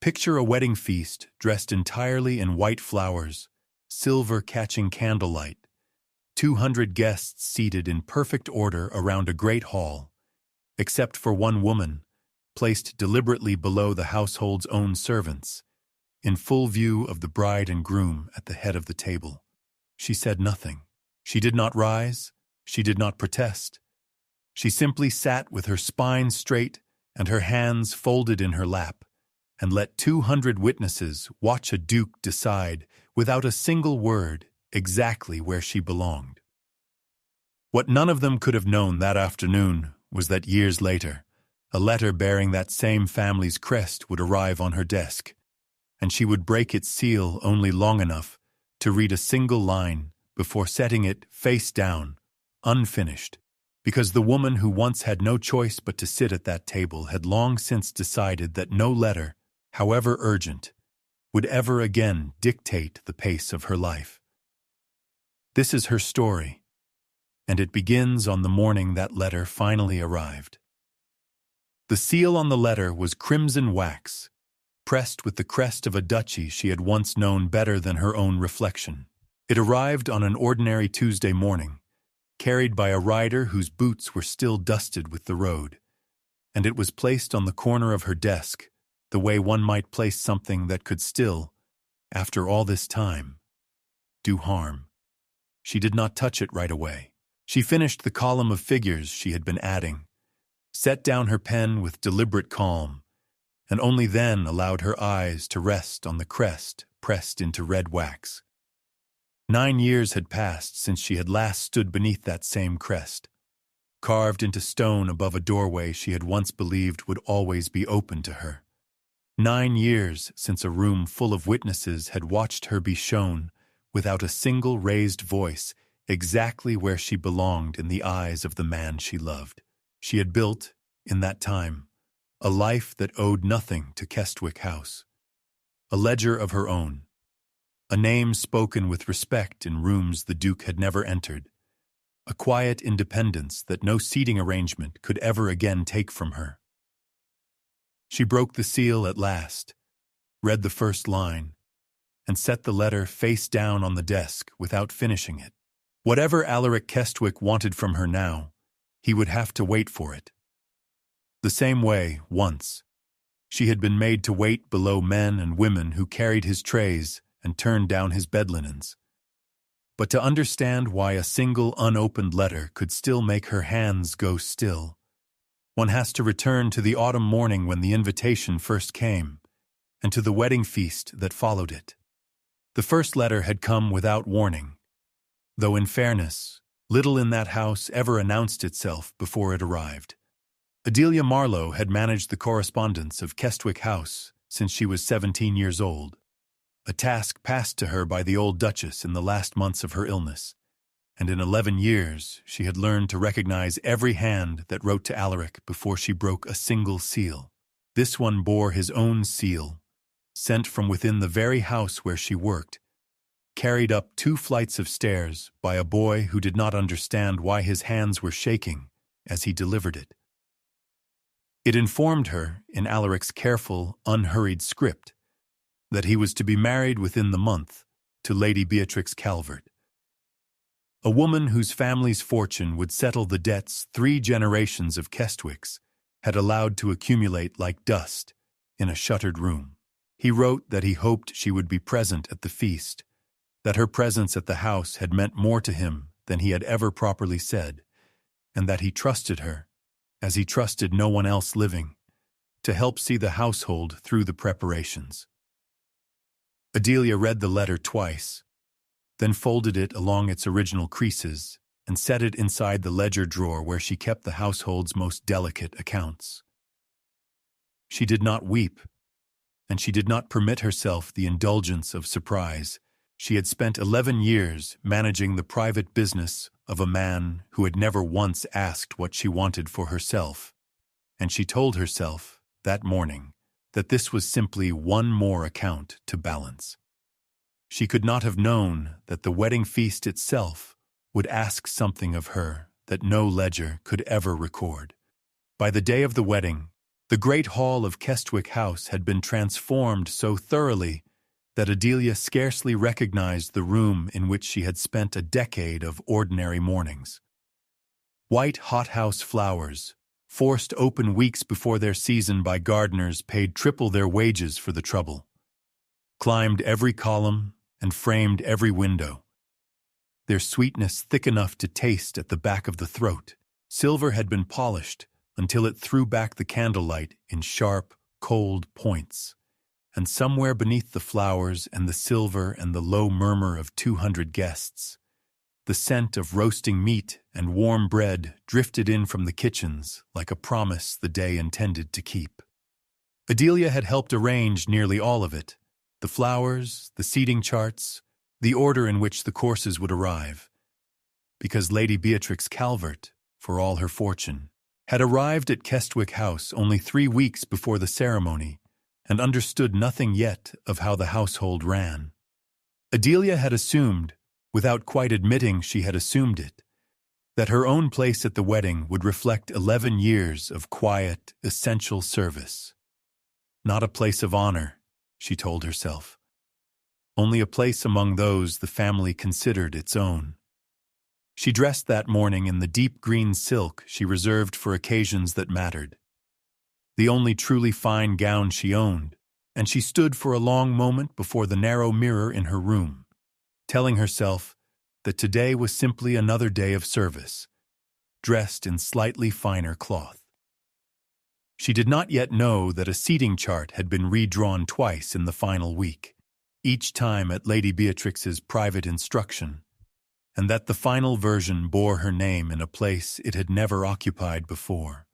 Picture a wedding feast dressed entirely in white flowers, silver catching candlelight, 200 guests seated in perfect order around a great hall, except for one woman, placed deliberately below the household's own servants, in full view of the bride and groom at the head of the table. She said nothing. She did not rise. She did not protest. She simply sat with her spine straight and her hands folded in her lap, and let 200 witnesses watch a duke decide, without a single word, exactly where she belonged. What none of them could have known that afternoon was that years later, a letter bearing that same family's crest would arrive on her desk, and she would break its seal only long enough to read a single line before setting it face down, unfinished, because the woman who once had no choice but to sit at that table had long since decided that no letter, however urgent, would ever again dictate the pace of her life. This is her story, and it begins on the morning that letter finally arrived. The seal on the letter was crimson wax, pressed with the crest of a duchy she had once known better than her own reflection. It arrived on an ordinary Tuesday morning, carried by a rider whose boots were still dusted with the road, and it was placed on the corner of her desk, the way one might place something that could still, after all this time, do harm. She did not touch it right away. She finished the column of figures she had been adding, set down her pen with deliberate calm, and only then allowed her eyes to rest on the crest pressed into red wax. 9 years had passed since she had last stood beneath that same crest, carved into stone above a doorway she had once believed would always be open to her. 9 years since a room full of witnesses had watched her be shown, without a single raised voice, exactly where she belonged in the eyes of the man she loved. She had built, in that time, a life that owed nothing to Kestwick House, a ledger of her own, a name spoken with respect in rooms the Duke had never entered, a quiet independence that no seating arrangement could ever again take from her. She broke the seal at last, read the first line, and set the letter face down on the desk without finishing it. Whatever Alaric Kestwick wanted from her now, he would have to wait for it. The same way, once, she had been made to wait below men and women who carried his trays and turned down his bed linens. But to understand why a single unopened letter could still make her hands go still, one has to return to the autumn morning when the invitation first came, and to the wedding feast that followed it. The first letter had come without warning, though in fairness, little in that house ever announced itself before it arrived. Adelia Marlowe had managed the correspondence of Kestwick House since she was 17 years old, a task passed to her by the old Duchess in the last months of her illness, and in 11 years she had learned to recognize every hand that wrote to Alaric before she broke a single seal. This one bore his own seal, sent from within the very house where she worked, carried up 2 flights of stairs by a boy who did not understand why his hands were shaking as he delivered it. It informed her, in Alaric's careful, unhurried script, that he was to be married within the month to Lady Beatrix Calvert, a woman whose family's fortune would settle the debts 3 generations of Kestwicks had allowed to accumulate like dust in a shuttered room. He wrote that he hoped she would be present at the feast, that her presence at the house had meant more to him than he had ever properly said, and that he trusted her, as he trusted no one else living, to help see the household through the preparations. Adelia read the letter twice, then folded it along its original creases and set it inside the ledger drawer where she kept the household's most delicate accounts. She did not weep, and she did not permit herself the indulgence of surprise. She had spent 11 years managing the private business of a man who had never once asked what she wanted for herself, and she told herself, that morning, that this was simply one more account to balance. She could not have known that the wedding feast itself would ask something of her that no ledger could ever record. By the day of the wedding, The great hall of Kestwick House had been transformed so thoroughly that Adelia scarcely recognized the room in which she had spent a decade of ordinary mornings. White hothouse flowers, forced open weeks before their season by gardeners paid triple their wages for the trouble, climbed every column and framed every window, their sweetness thick enough to taste at the back of the throat. Silver had been polished until it threw back the candlelight in sharp, cold points, and somewhere beneath the flowers and the silver and the low murmur of 200 guests, the scent of roasting meat and warm bread drifted in from the kitchens like a promise the day intended to keep. Adelia had helped arrange nearly all of it, the flowers, the seating charts, the order in which the courses would arrive, because Lady Beatrix Calvert, for all her fortune, had arrived at Kestwick House only 3 weeks before the ceremony and understood nothing yet of how the household ran. Adelia had assumed, without quite admitting she had assumed it, that her own place at the wedding would reflect 11 years of quiet, essential service. Not a place of honor, she told herself, only a place among those the family considered its own. She dressed that morning in the deep green silk she reserved for occasions that mattered, the only truly fine gown she owned, and she stood for a long moment before the narrow mirror in her room, telling herself that today was simply another day of service, dressed in slightly finer cloth. She did not yet know that a seating chart had been redrawn twice in the final week, each time at Lady Beatrix's private instruction, and that the final version bore her name in a place it had never occupied before.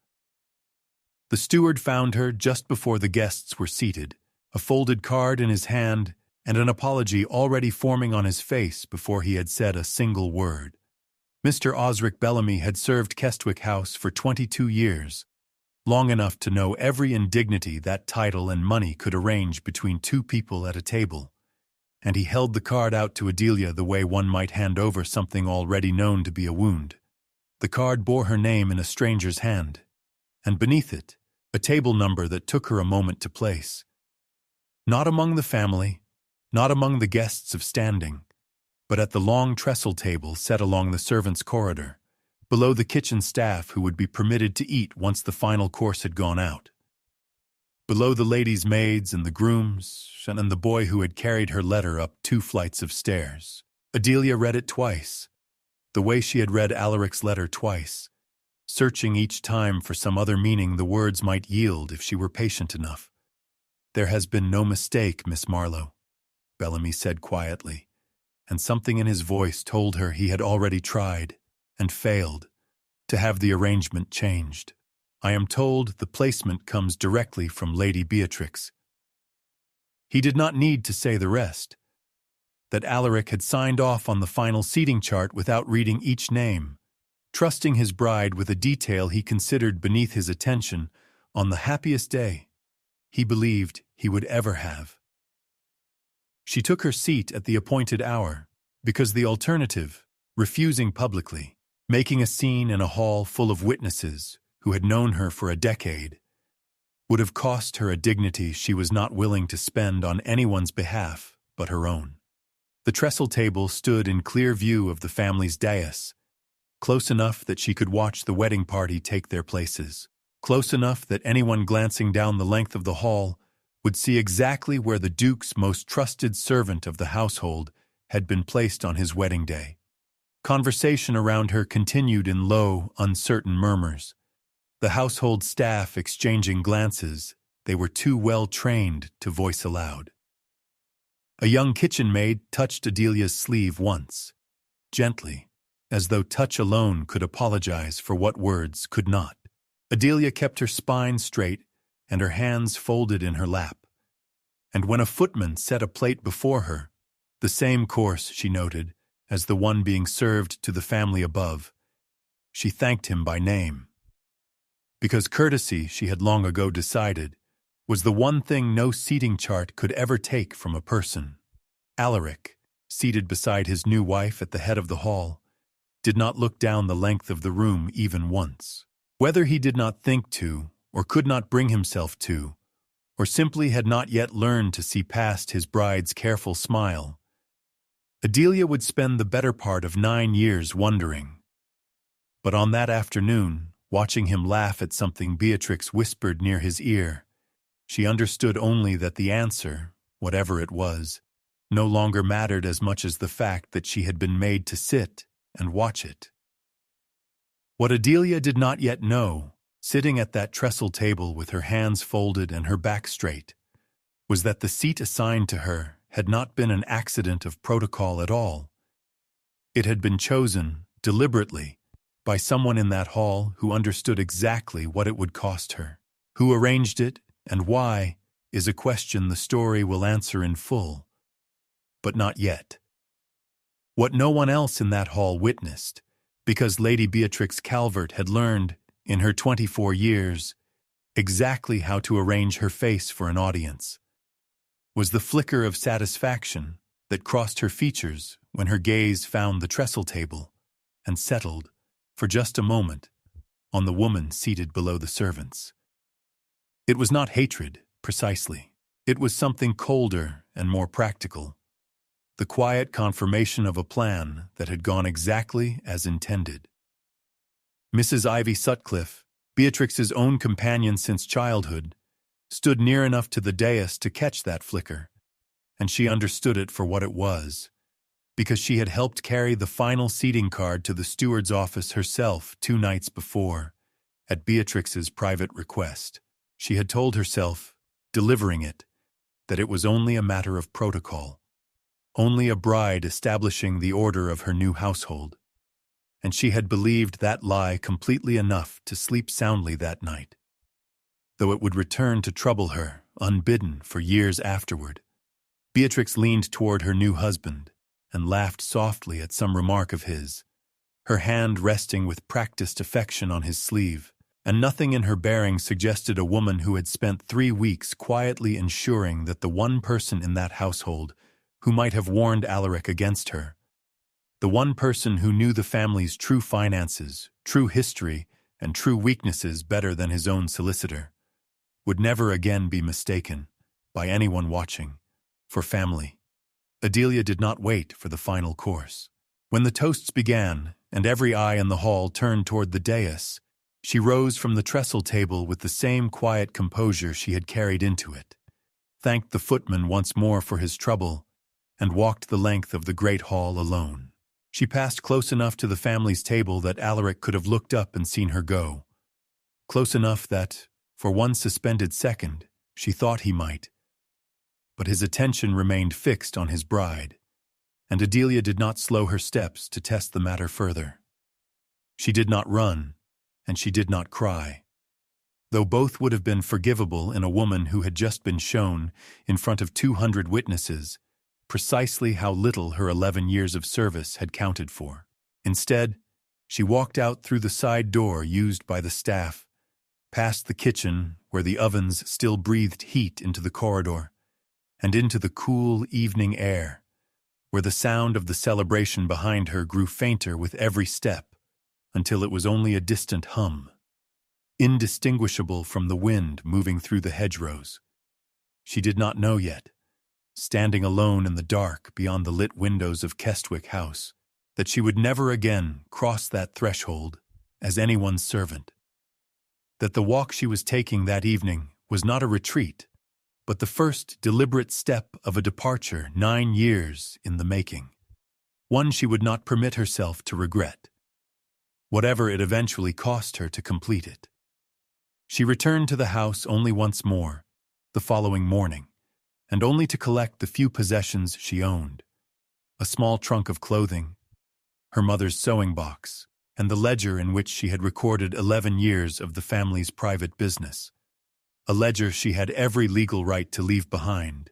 The steward found her just before the guests were seated, a folded card in his hand and an apology already forming on his face before he had said a single word. Mr. Osric Bellamy had served Kestwick House for 22 years, long enough to know every indignity that title and money could arrange between two people at a table, and he held the card out to Adelia the way one might hand over something already known to be a wound. The card bore her name in a stranger's hand, and beneath it, a table number that took her a moment to place. Not among the family, not among the guests of standing, but at the long trestle table set along the servants' corridor, below the kitchen staff who would be permitted to eat once the final course had gone out. Below the ladies' maids and the grooms, and the boy who had carried her letter up 2 flights of stairs. Adelia read it twice, the way she had read Alaric's letter twice, searching each time for some other meaning the words might yield if she were patient enough. "There has been no mistake, Miss Marlowe," Bellamy said quietly, and something in his voice told her he had already tried, and failed, to have the arrangement changed. "I am told the placement comes directly from Lady Beatrix." He did not need to say the rest, that Alaric had signed off on the final seating chart without reading each name, trusting his bride with a detail he considered beneath his attention on the happiest day he believed he would ever have. She took her seat at the appointed hour, because the alternative, refusing publicly, making a scene in a hall full of witnesses who had known her for a decade, would have cost her a dignity she was not willing to spend on anyone's behalf but her own. The trestle table stood in clear view of the family's dais, close enough that she could watch the wedding party take their places, close enough that anyone glancing down the length of the hall would see exactly where the Duke's most trusted servant of the household had been placed on his wedding day. Conversation around her continued in low, uncertain murmurs, the household staff exchanging glances they were too well trained to voice aloud. A young kitchen maid touched Adelia's sleeve once, gently, as though touch alone could apologize for what words could not. Adelia kept her spine straight and her hands folded in her lap, and when a footman set a plate before her, the same course, she noted, as the one being served to the family above, she thanked him by name. Because courtesy, she had long ago decided, was the one thing no seating chart could ever take from a person. Alaric, seated beside his new wife at the head of the hall, did not look down the length of the room even once. Whether he did not think to, or could not bring himself to, or simply had not yet learned to see past his bride's careful smile, Adelia would spend the better part of 9 years wondering. But on that afternoon, watching him laugh at something Beatrix whispered near his ear, she understood only that the answer, whatever it was, no longer mattered as much as the fact that she had been made to sit and watch it. What Adelia did not yet know, sitting at that trestle table with her hands folded and her back straight, was that the seat assigned to her had not been an accident of protocol at all. It had been chosen, deliberately, by someone in that hall who understood exactly what it would cost her. Who arranged it and why is a question the story will answer in full. But not yet. What no one else in that hall witnessed, because Lady Beatrix Calvert had learned, in her 24 years, exactly how to arrange her face for an audience, was the flicker of satisfaction that crossed her features when her gaze found the trestle table and settled, for just a moment, on the woman seated below the servants. It was not hatred, precisely. It was something colder and more practical. The quiet confirmation of a plan that had gone exactly as intended. Mrs. Ivy Sutcliffe, Beatrix's own companion since childhood, stood near enough to the dais to catch that flicker, and she understood it for what it was, because she had helped carry the final seating card to the steward's office herself 2 nights before, at Beatrix's private request. She had told herself, delivering it, that it was only a matter of protocol, only a bride establishing the order of her new household, and she had believed that lie completely enough to sleep soundly that night, though it would return to trouble her, unbidden, for years afterward. Beatrix leaned toward her new husband and laughed softly at some remark of his, her hand resting with practiced affection on his sleeve, and nothing in her bearing suggested a woman who had spent 3 weeks quietly ensuring that the one person in that household who might have warned Alaric against her, the one person who knew the family's true finances, true history, and true weaknesses better than his own solicitor, would never again be mistaken, by anyone watching, for family. Adelia did not wait for the final course. When the toasts began, and every eye in the hall turned toward the dais, she rose from the trestle table with the same quiet composure she had carried into it, thanked the footman once more for his trouble, and walked the length of the great hall alone. She passed close enough to the family's table that Alaric could have looked up and seen her go. Close enough that, for one suspended second, she thought he might. But his attention remained fixed on his bride, and Adelia did not slow her steps to test the matter further. She did not run, and she did not cry, though both would have been forgivable in a woman who had just been shown, in front of 200 witnesses, precisely how little her 11 years of service had counted for. Instead, she walked out through the side door used by the staff, past the kitchen where the ovens still breathed heat into the corridor, and into the cool evening air, where the sound of the celebration behind her grew fainter with every step, until it was only a distant hum, indistinguishable from the wind moving through the hedgerows. She did not know yet, standing alone in the dark beyond the lit windows of Kestwick House, that she would never again cross that threshold as anyone's servant. That the walk she was taking that evening was not a retreat, but the first deliberate step of a departure 9 years in the making, one she would not permit herself to regret, whatever it eventually cost her to complete it. She returned to the house only once more, the following morning, and only to collect the few possessions she owned, a small trunk of clothing, her mother's sewing box, and the ledger in which she had recorded 11 years of the family's private business, a ledger she had every legal right to leave behind,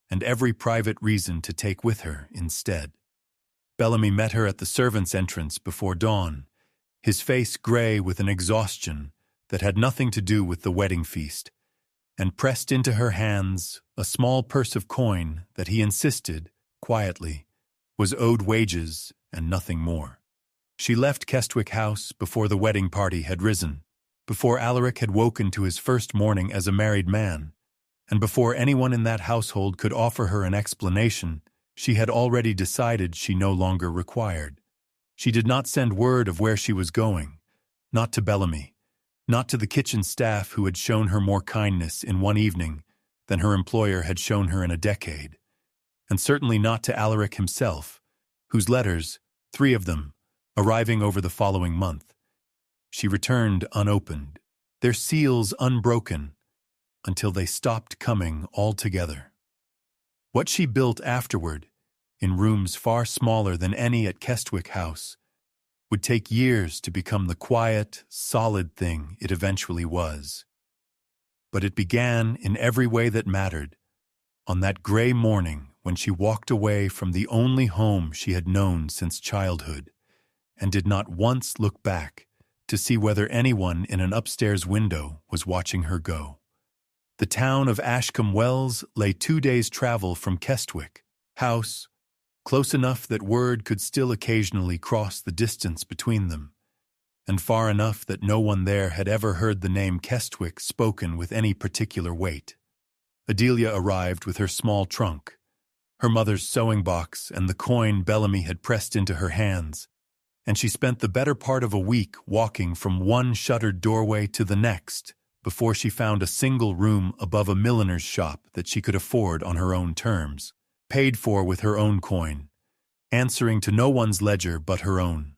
and every private reason to take with her instead. Bellamy met her at the servants' entrance before dawn, his face gray with an exhaustion that had nothing to do with the wedding feast, and pressed into her hands a small purse of coin that he insisted, quietly, was owed wages and nothing more. She left Kestwick House before the wedding party had risen, before Alaric had woken to his first morning as a married man, and before anyone in that household could offer her an explanation, she had already decided she no longer required. She did not send word of where she was going, not to Bellamy, not to the kitchen staff who had shown her more kindness in one evening than her employer had shown her in a decade, and certainly not to Alaric himself, whose letters, 3 of them, arriving over the following month, she returned unopened, their seals unbroken, until they stopped coming altogether. What she built afterward, in rooms far smaller than any at Kestwick House, would take years to become the quiet, solid thing it eventually was. But it began in every way that mattered, on that gray morning when she walked away from the only home she had known since childhood, and did not once look back to see whether anyone in an upstairs window was watching her go. The town of Ashcombe Wells lay 2 days' travel from Kestwick House, close enough that word could still occasionally cross the distance between them, and far enough that no one there had ever heard the name Kestwick spoken with any particular weight. Adelia arrived with her small trunk, her mother's sewing box and the coin Bellamy had pressed into her hands, and she spent the better part of a week walking from one shuttered doorway to the next before she found a single room above a milliner's shop that she could afford on her own terms, paid for with her own coin, answering to no one's ledger but her own.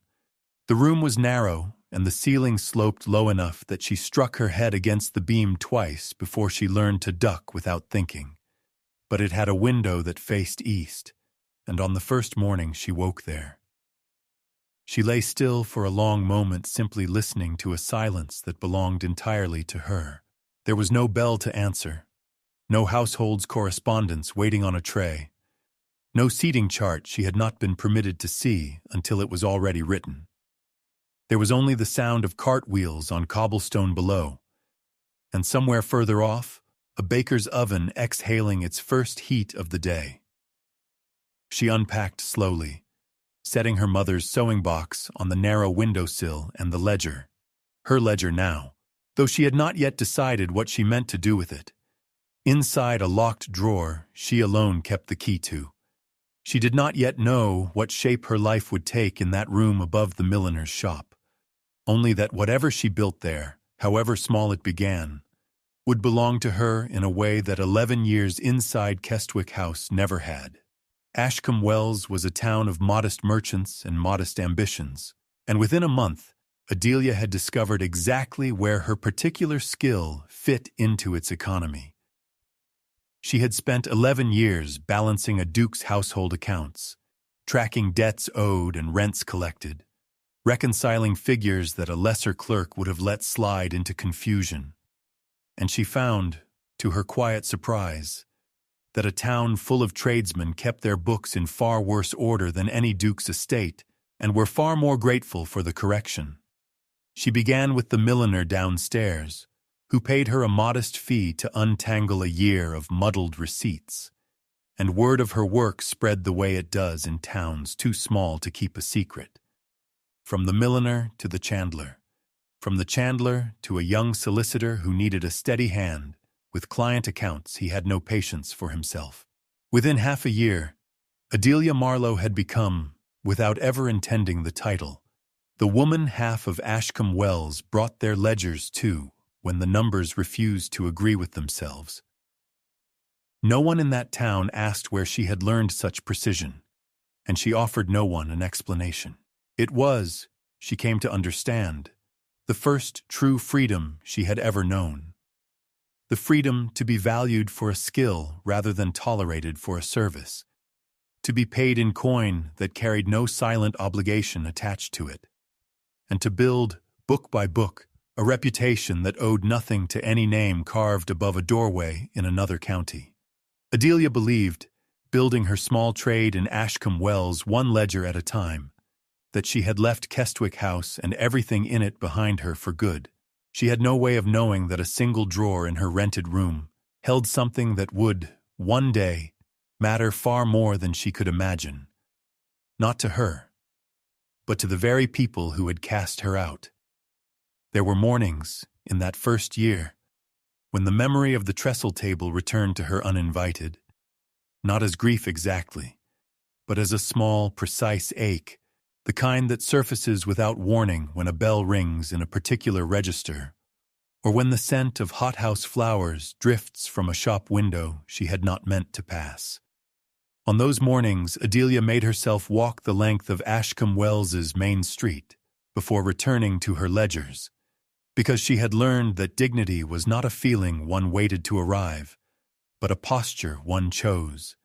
The room was narrow, and the ceiling sloped low enough that she struck her head against the beam twice before she learned to duck without thinking. But it had a window that faced east, and on the first morning she woke there. She lay still for a long moment, simply listening to a silence that belonged entirely to her. There was no bell to answer, no household's correspondence waiting on a tray, no seating chart she had not been permitted to see until it was already written. There was only the sound of cartwheels on cobblestone below, and somewhere further off, a baker's oven exhaling its first heat of the day. She unpacked slowly, setting her mother's sewing box on the narrow windowsill and the ledger, her ledger now, though she had not yet decided what she meant to do with it. Inside a locked drawer she alone kept the key to. She did not yet know what shape her life would take in that room above the milliner's shop, only that whatever she built there, however small it began, would belong to her in a way that 11 years inside Kestwick House never had. Ashcombe Wells was a town of modest merchants and modest ambitions, and within a month, Adelia had discovered exactly where her particular skill fit into its economy. She had spent 11 years balancing a duke's household accounts, tracking debts owed and rents collected, reconciling figures that a lesser clerk would have let slide into confusion. And she found, to her quiet surprise, that a town full of tradesmen kept their books in far worse order than any duke's estate, and were far more grateful for the correction. She began with the milliner downstairs, who paid her a modest fee to untangle a year of muddled receipts, and word of her work spread the way it does in towns too small to keep a secret. From the milliner to the chandler, from the chandler to a young solicitor who needed a steady hand, with client accounts he had no patience for himself. Within half a year, Adelia Marlowe had become, without ever intending the title, the woman half of Ashcombe Wells brought their ledgers to when the numbers refused to agree with themselves. No one in that town asked where she had learned such precision, and she offered no one an explanation. It was, she came to understand, the first true freedom she had ever known. The freedom to be valued for a skill rather than tolerated for a service, to be paid in coin that carried no silent obligation attached to it, and to build, book by book, a reputation that owed nothing to any name carved above a doorway in another county. Adelia believed, building her small trade in Ashcombe Wells one ledger at a time, that she had left Kestwick House and everything in it behind her for good. She had no way of knowing that a single drawer in her rented room held something that would, one day, matter far more than she could imagine. Not to her, but to the very people who had cast her out. There were mornings, in that first year, when the memory of the trestle table returned to her uninvited, not as grief exactly, but as a small, precise ache, the kind that surfaces without warning when a bell rings in a particular register, or when the scent of hothouse flowers drifts from a shop window she had not meant to pass. On those mornings, Adelia made herself walk the length of Ashcombe Wells's main street before returning to her ledgers, because she had learned that dignity was not a feeling one waited to arrive, but a posture one chose,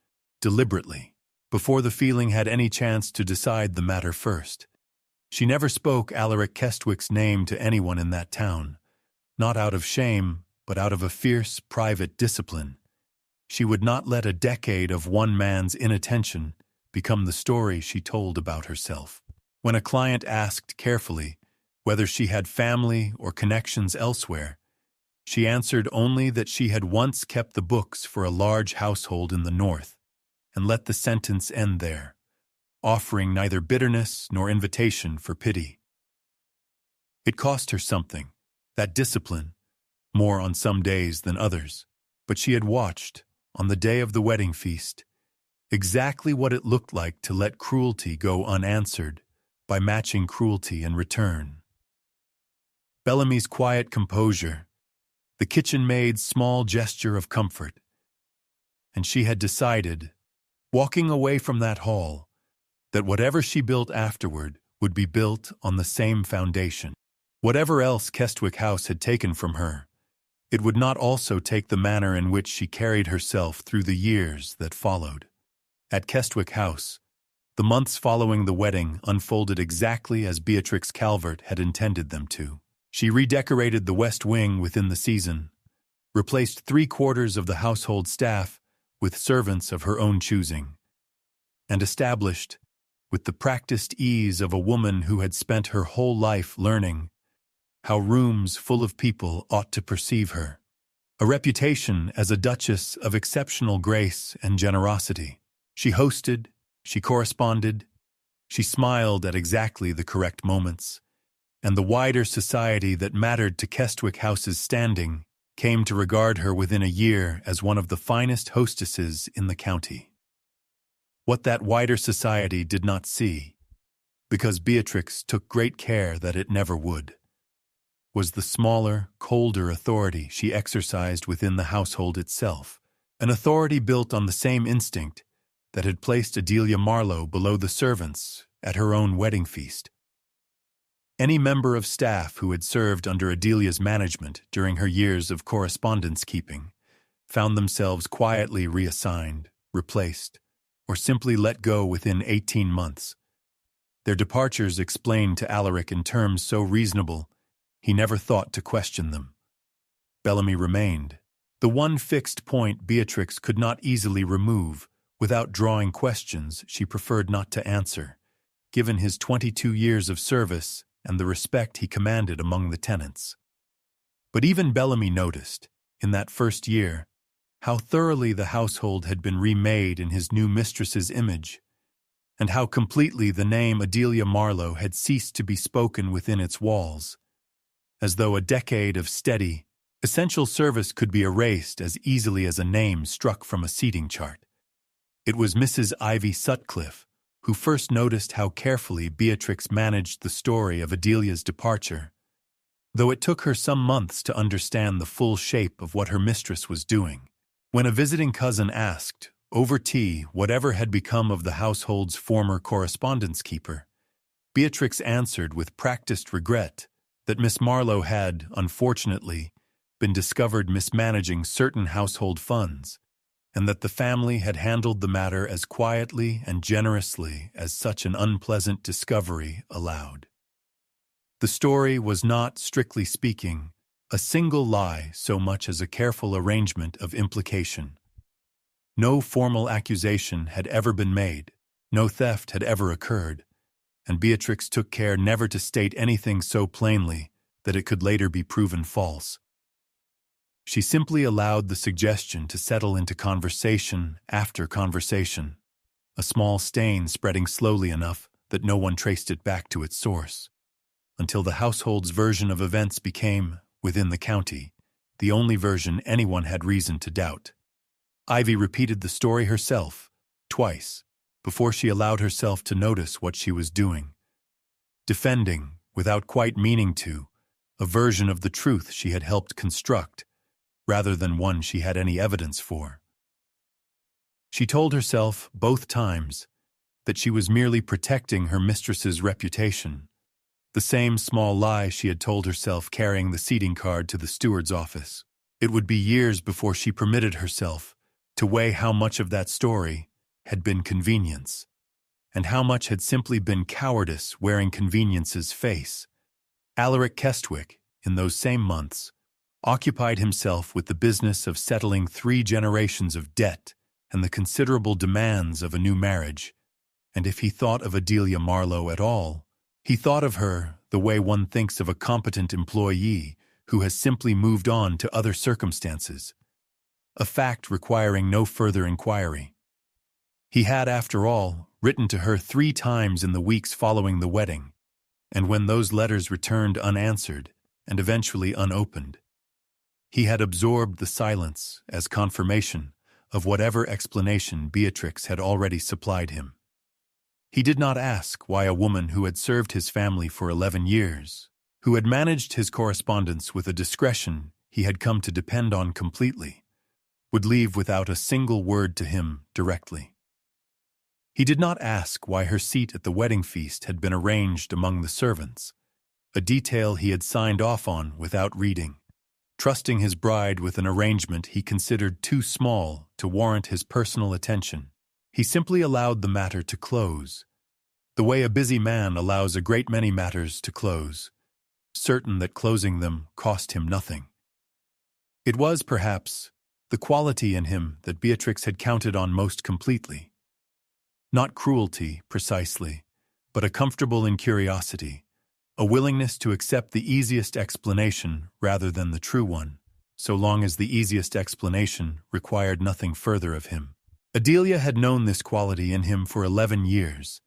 deliberately, before the feeling had any chance to decide the matter first. She never spoke Alaric Kestwick's name to anyone in that town, not out of shame, but out of a fierce, private discipline. She would not let a decade of one man's inattention become the story she told about herself. When a client asked carefully whether she had family or connections elsewhere, she answered only that she had once kept the books for a large household in the north, and let the sentence end there, offering neither bitterness nor invitation for pity. It cost her something, that discipline, more on some days than others, but she had watched, on the day of the wedding feast, exactly what it looked like to let cruelty go unanswered by matching cruelty in return. Bellamy's quiet composure, the kitchen maid's small gesture of comfort, and she had decided, walking away from that hall, that whatever she built afterward would be built on the same foundation. Whatever else Kestwick House had taken from her, it would not also take the manner in which she carried herself through the years that followed. At Kestwick House, the months following the wedding unfolded exactly as Beatrix Calvert had intended them to. She redecorated the West Wing within the season, replaced 3/4 of the household staff with servants of her own choosing, and established, with the practiced ease of a woman who had spent her whole life learning, how rooms full of people ought to perceive her, a reputation as a duchess of exceptional grace and generosity. She hosted, she corresponded, she smiled at exactly the correct moments, and the wider society that mattered to Kestwick House's standing came to regard her within a year as one of the finest hostesses in the county. What that wider society did not see, because Beatrix took great care that it never would, was the smaller, colder authority she exercised within the household itself, an authority built on the same instinct that had placed Adelia Marlowe below the servants at her own wedding feast. Any member of staff who had served under Adelia's management during her years of correspondence keeping found themselves quietly reassigned, replaced, or simply let go within 18 months. Their departures explained to Alaric in terms so reasonable he never thought to question them. Bellamy remained, the one fixed point Beatrix could not easily remove without drawing questions she preferred not to answer, given his 22 years of service and the respect he commanded among the tenants. But even Bellamy noticed, in that first year, how thoroughly the household had been remade in his new mistress's image, and how completely the name Adelia Marlowe had ceased to be spoken within its walls, as though a decade of steady, essential service could be erased as easily as a name struck from a seating chart. It was Mrs. Ivy Sutcliffe who first noticed how carefully Beatrix managed the story of Adelia's departure, though it took her some months to understand the full shape of what her mistress was doing. When a visiting cousin asked, over tea, whatever had become of the household's former correspondence keeper, Beatrix answered with practiced regret that Miss Marlowe had, unfortunately, been discovered mismanaging certain household funds, and that the family had handled the matter as quietly and generously as such an unpleasant discovery allowed. The story was not, strictly speaking, a single lie so much as a careful arrangement of implication. No formal accusation had ever been made, no theft had ever occurred, and Beatrix took care never to state anything so plainly that it could later be proven false. She simply allowed the suggestion to settle into conversation after conversation, a small stain spreading slowly enough that no one traced it back to its source, until the household's version of events became, within the county, the only version anyone had reason to doubt. Ivy repeated the story herself, twice, before she allowed herself to notice what she was doing. Defending, without quite meaning to, a version of the truth she had helped construct, rather than one she had any evidence for. She told herself, both times, that she was merely protecting her mistress's reputation, the same small lie she had told herself carrying the seating card to the steward's office. It would be years before she permitted herself to weigh how much of that story had been convenience, and how much had simply been cowardice wearing convenience's face. Alaric Kestwick, in those same months, occupied himself with the business of settling 3 generations of debt and the considerable demands of a new marriage, and if he thought of Adelia Marlowe at all, he thought of her the way one thinks of a competent employee who has simply moved on to other circumstances, a fact requiring no further inquiry. He had, after all, written to her 3 times in the weeks following the wedding, and when those letters returned unanswered and eventually unopened, he had absorbed the silence as confirmation of whatever explanation Beatrix had already supplied him. He did not ask why a woman who had served his family for 11 years, who had managed his correspondence with a discretion he had come to depend on completely, would leave without a single word to him directly. He did not ask why her seat at the wedding feast had been arranged among the servants, a detail he had signed off on without reading, trusting his bride with an arrangement he considered too small to warrant his personal attention. He simply allowed the matter to close, the way a busy man allows a great many matters to close, certain that closing them cost him nothing. It was, perhaps, the quality in him that Beatrix had counted on most completely. Not cruelty, precisely, but a comfortable incuriosity, a willingness to accept the easiest explanation rather than the true one, so long as the easiest explanation required nothing further of him. Adelia had known this quality in him for 11 years,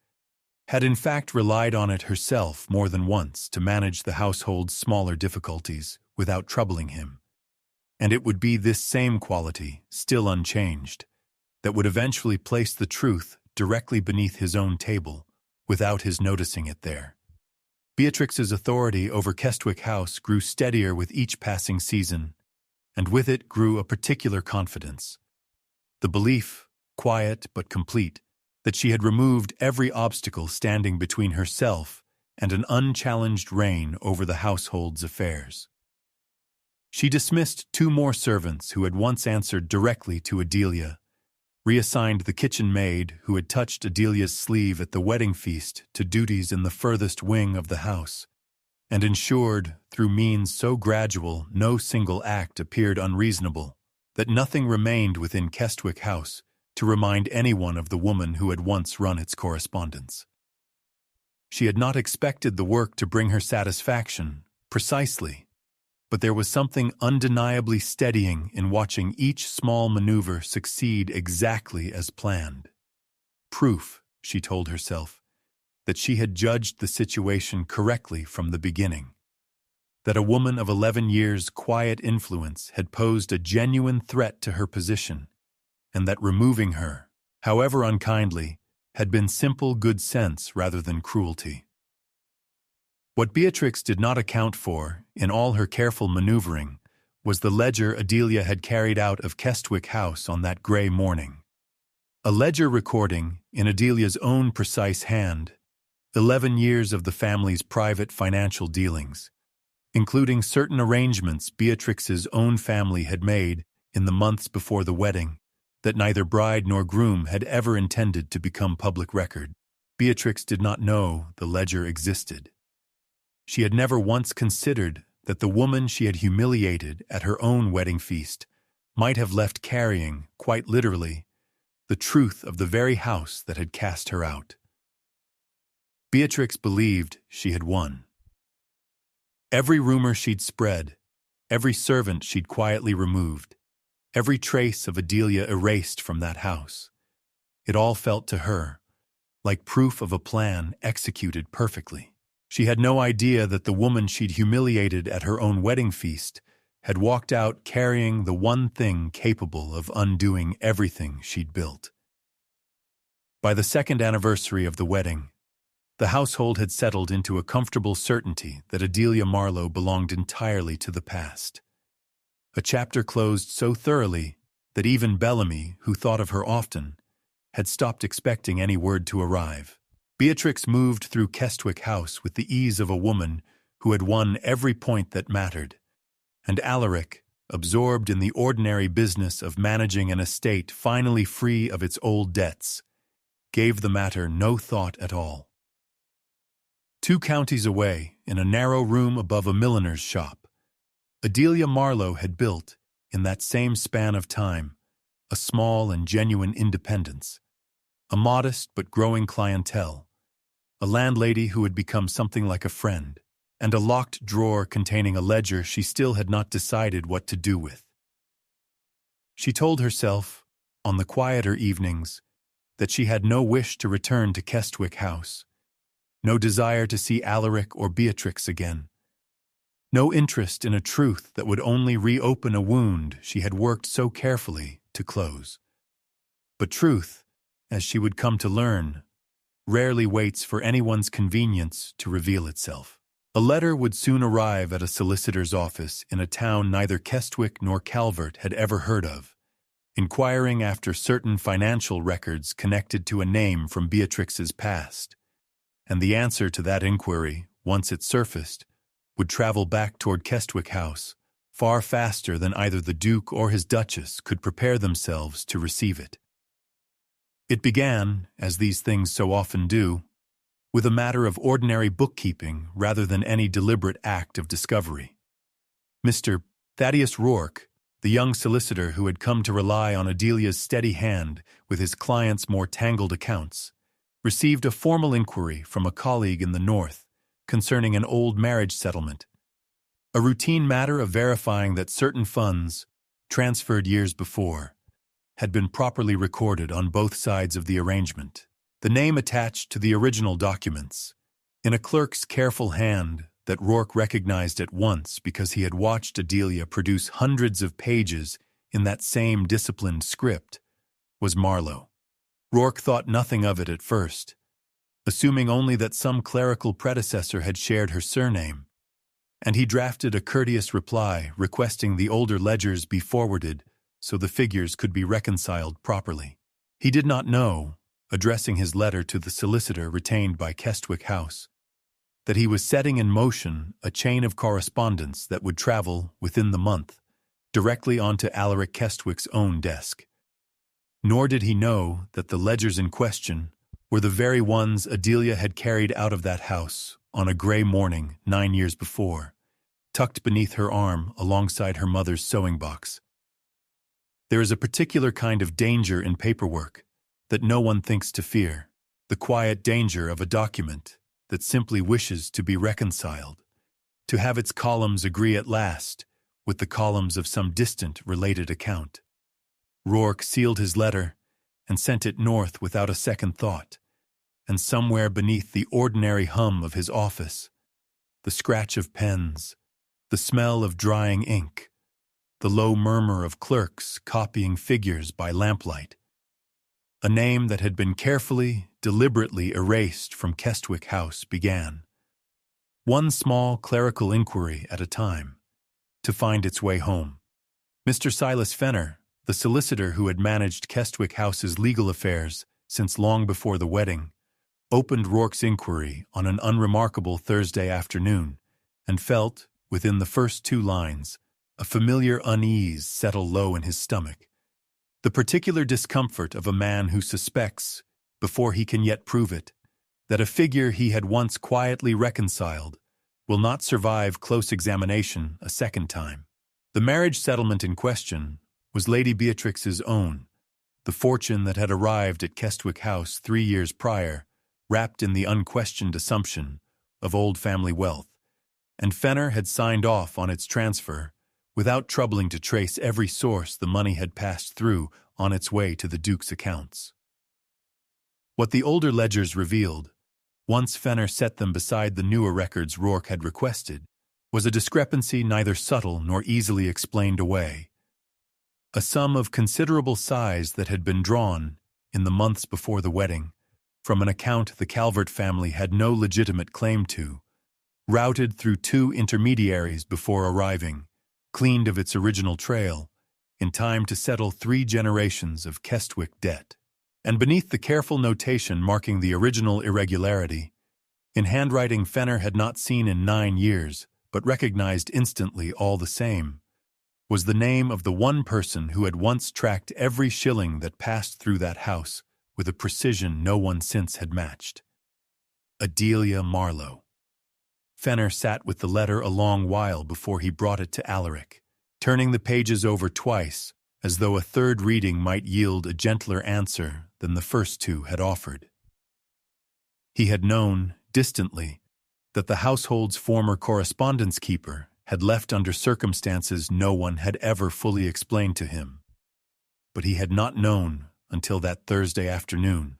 had in fact relied on it herself more than once to manage the household's smaller difficulties without troubling him. And it would be this same quality, still unchanged, that would eventually place the truth directly beneath his own table, without his noticing it there. Beatrix's authority over Kestwick House grew steadier with each passing season, and with it grew a particular confidence. The belief, quiet but complete, that she had removed every obstacle standing between herself and an unchallenged reign over the household's affairs. She dismissed 2 more servants who had once answered directly to Adelia, reassigned the kitchen maid who had touched Adelia's sleeve at the wedding feast to duties in the furthest wing of the house, and ensured, through means so gradual no single act appeared unreasonable, that nothing remained within Kestwick House to remind anyone of the woman who had once run its correspondence. She had not expected the work to bring her satisfaction, precisely, but there was something undeniably steadying in watching each small maneuver succeed exactly as planned. Proof, she told herself, that she had judged the situation correctly from the beginning, that a woman of 11 years' quiet influence had posed a genuine threat to her position, and that removing her, however unkindly, had been simple good sense rather than cruelty. What Beatrix did not account for, in all her careful maneuvering, was the ledger Adelia had carried out of Kestwick House on that gray morning. A ledger recording, in Adelia's own precise hand, 11 years of the family's private financial dealings, including certain arrangements Beatrix's own family had made in the months before the wedding, that neither bride nor groom had ever intended to become public record. Beatrix did not know the ledger existed. She had never once considered that the woman she had humiliated at her own wedding feast might have left carrying, quite literally, the truth of the very house that had cast her out. Beatrix believed she had won. Every rumor she'd spread, every servant she'd quietly removed, every trace of Adelia erased from that house, it all felt to her like proof of a plan executed perfectly. She had no idea that the woman she'd humiliated at her own wedding feast had walked out carrying the one thing capable of undoing everything she'd built. By the second anniversary of the wedding, the household had settled into a comfortable certainty that Adelia Marlowe belonged entirely to the past. A chapter closed so thoroughly that even Bellamy, who thought of her often, had stopped expecting any word to arrive. Beatrix moved through Kestwick House with the ease of a woman who had won every point that mattered, and Alaric, absorbed in the ordinary business of managing an estate finally free of its old debts, gave the matter no thought at all. 2 counties away, in a narrow room above a milliner's shop, Adelia Marlowe had built, in that same span of time, a small and genuine independence, a modest but growing clientele, a landlady who had become something like a friend, and a locked drawer containing a ledger she still had not decided what to do with. She told herself, on the quieter evenings, that she had no wish to return to Kestwick House, no desire to see Alaric or Beatrix again, no interest in a truth that would only reopen a wound she had worked so carefully to close. But truth, as she would come to learn, rarely waits for anyone's convenience to reveal itself. A letter would soon arrive at a solicitor's office in a town neither Kestwick nor Calvert had ever heard of, inquiring after certain financial records connected to a name from Beatrix's past. And the answer to that inquiry, once it surfaced, would travel back toward Kestwick House, far faster than either the Duke or his Duchess could prepare themselves to receive it. It began, as these things so often do, with a matter of ordinary bookkeeping rather than any deliberate act of discovery. Mr. Thaddeus Rourke, the young solicitor who had come to rely on Adelia's steady hand with his client's more tangled accounts, received a formal inquiry from a colleague in the North concerning an old marriage settlement, a routine matter of verifying that certain funds, transferred years before, had been properly recorded on both sides of the arrangement. The name attached to the original documents, in a clerk's careful hand that Rourke recognized at once because he had watched Adelia produce hundreds of pages in that same disciplined script, was Marlowe. Rourke thought nothing of it at first, assuming only that some clerical predecessor had shared her surname, and he drafted a courteous reply requesting the older ledgers be forwarded so the figures could be reconciled properly. He did not know, addressing his letter to the solicitor retained by Kestwick House, that he was setting in motion a chain of correspondence that would travel, within the month, directly onto Alaric Kestwick's own desk. Nor did he know that the ledgers in question were the very ones Adelia had carried out of that house on a gray morning 9 years before, tucked beneath her arm alongside her mother's sewing box. There is a particular kind of danger in paperwork that no one thinks to fear, the quiet danger of a document that simply wishes to be reconciled, to have its columns agree at last with the columns of some distant related account. Rourke sealed his letter and sent it north without a second thought, and somewhere beneath the ordinary hum of his office, the scratch of pens, the smell of drying ink, the low murmur of clerks copying figures by lamplight, a name that had been carefully, deliberately erased from Kestwick House began, one small clerical inquiry at a time, to find its way home. Mr. Silas Fenner, the solicitor who had managed Kestwick House's legal affairs since long before the wedding, opened Rourke's inquiry on an unremarkable Thursday afternoon and felt, within the first 2 lines, a familiar unease settle low in his stomach, the particular discomfort of a man who suspects, before he can yet prove it, that a figure he had once quietly reconciled will not survive close examination a second time. The marriage settlement in question was Lady Beatrix's own, the fortune that had arrived at Kestwick House 3 years prior, wrapped in the unquestioned assumption of old family wealth, and Fenner had signed off on its transfer without troubling to trace every source the money had passed through on its way to the Duke's accounts. What the older ledgers revealed once Fenner set them beside the newer records Rourke had requested, was a discrepancy neither subtle nor easily explained away. A sum of considerable size that had been drawn, in the months before the wedding, from an account the Calvert family had no legitimate claim to, routed through 2 intermediaries before arriving, cleaned of its original trail, in time to settle 3 generations of Kestwick debt. And beneath the careful notation marking the original irregularity, in handwriting Fenner had not seen in 9 years, but recognized instantly all the same, was the name of the one person who had once tracked every shilling that passed through that house with a precision no one since had matched. Adelia Marlowe. Fenner sat with the letter a long while before he brought it to Alaric, turning the pages over twice, as though a third reading might yield a gentler answer than the first 2 had offered. He had known, distantly, that the household's former correspondence keeper had left under circumstances no one had ever fully explained to him. But he had not known, until that Thursday afternoon,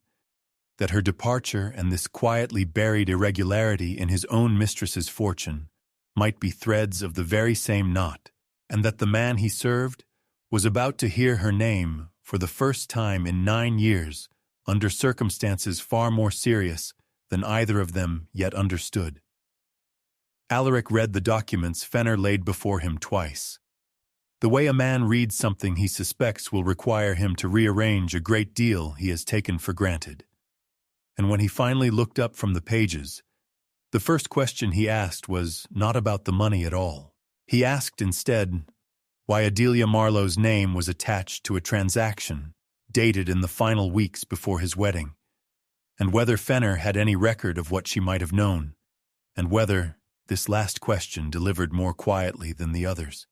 that her departure and this quietly buried irregularity in his own mistress's fortune might be threads of the very same knot, and that the man he served was about to hear her name for the first time in 9 years under circumstances far more serious than either of them yet understood. Alaric read the documents Fenner laid before him twice. The way a man reads something he suspects will require him to rearrange a great deal he has taken for granted. And when he finally looked up from the pages, the first question he asked was not about the money at all. He asked instead why Adelia Marlowe's name was attached to a transaction dated in the final weeks before his wedding, and whether Fenner had any record of what she might have known, and whether, this last question delivered more quietly than the others,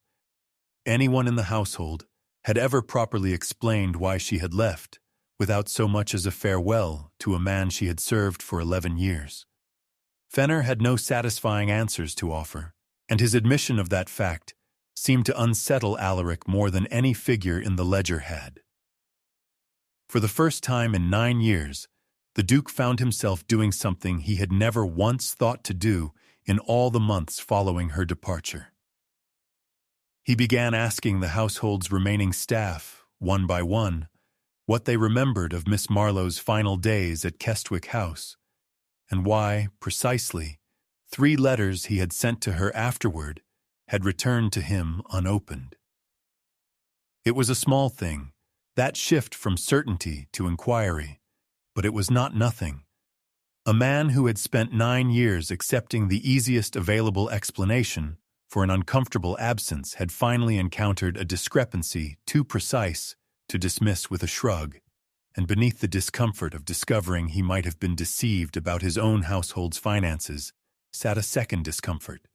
anyone in the household had ever properly explained why she had left without so much as a farewell to a man she had served for 11 years. Fenner had no satisfying answers to offer, and his admission of that fact seemed to unsettle Alaric more than any figure in the ledger had. For the first time in 9 years, the Duke found himself doing something he had never once thought to do in all the months following her departure. He began asking the household's remaining staff, one by one, what they remembered of Miss Marlowe's final days at Kestwick House, and why, precisely, 3 letters he had sent to her afterward had returned to him unopened. It was a small thing, that shift from certainty to inquiry, but it was not nothing. A man who had spent 9 years accepting the easiest available explanation for an uncomfortable absence had finally encountered a discrepancy too precise to dismiss with a shrug, and beneath the discomfort of discovering he might have been deceived about his own household's finances sat a second discomfort,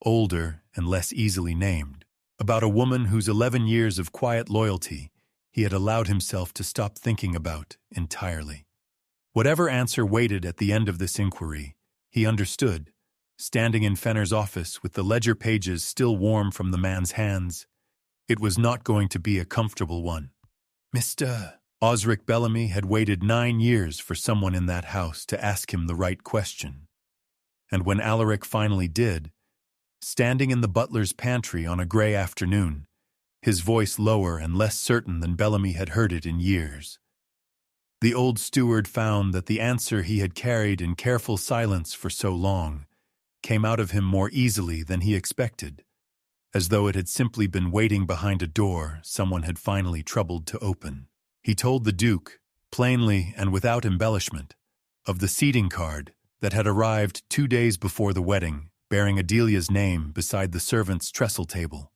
older and less easily named, about a woman whose 11 years of quiet loyalty he had allowed himself to stop thinking about entirely. Whatever answer waited at the end of this inquiry, he understood, standing in Fenner's office with the ledger pages still warm from the man's hands. It was not going to be a comfortable one. Mr. Osric Bellamy had waited 9 years for someone in that house to ask him the right question. And when Alaric finally did, standing in the butler's pantry on a gray afternoon, his voice lower and less certain than Bellamy had heard it in years, the old steward found that the answer he had carried in careful silence for so long came out of him more easily than he expected, as though it had simply been waiting behind a door someone had finally troubled to open. He told the Duke, plainly and without embellishment, of the seating card that had arrived 2 days before the wedding, bearing Adelia's name beside the servants' trestle table,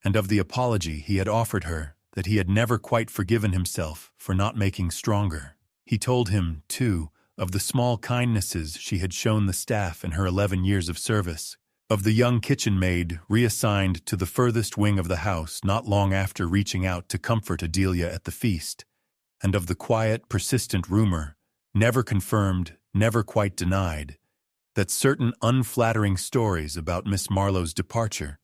and of the apology he had offered her that he had never quite forgiven himself for not making stronger. He told him, too, of the small kindnesses she had shown the staff in her 11 years of service, of the young kitchen maid reassigned to the furthest wing of the house not long after reaching out to comfort Adelia at the feast, and of the quiet, persistent rumor, never confirmed, never quite denied, that certain unflattering stories about Miss Marlowe's departure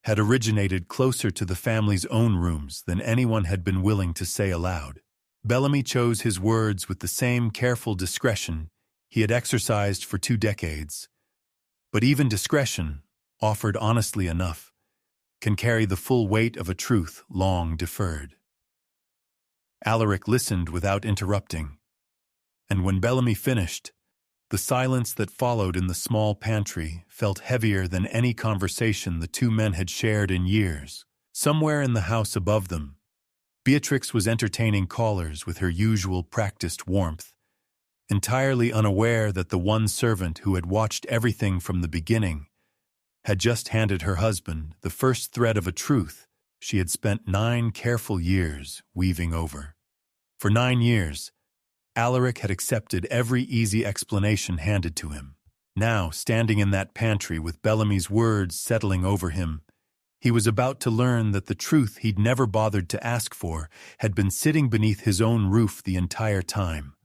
had originated closer to the family's own rooms than anyone had been willing to say aloud. Bellamy chose his words with the same careful discretion he had exercised for 2 decades. But even discretion, offered honestly enough, can carry the full weight of a truth long deferred. Alaric listened without interrupting, and when Bellamy finished, the silence that followed in the small pantry felt heavier than any conversation the two men had shared in years. Somewhere in the house above them, Beatrix was entertaining callers with her usual practiced warmth, entirely unaware that the one servant who had watched everything from the beginning had just handed her husband the first thread of a truth she had spent 9 careful years weaving over. For 9 years, Alaric had accepted every easy explanation handed to him. Now, standing in that pantry with Bellamy's words settling over him, he was about to learn that the truth he'd never bothered to ask for had been sitting beneath his own roof the entire time,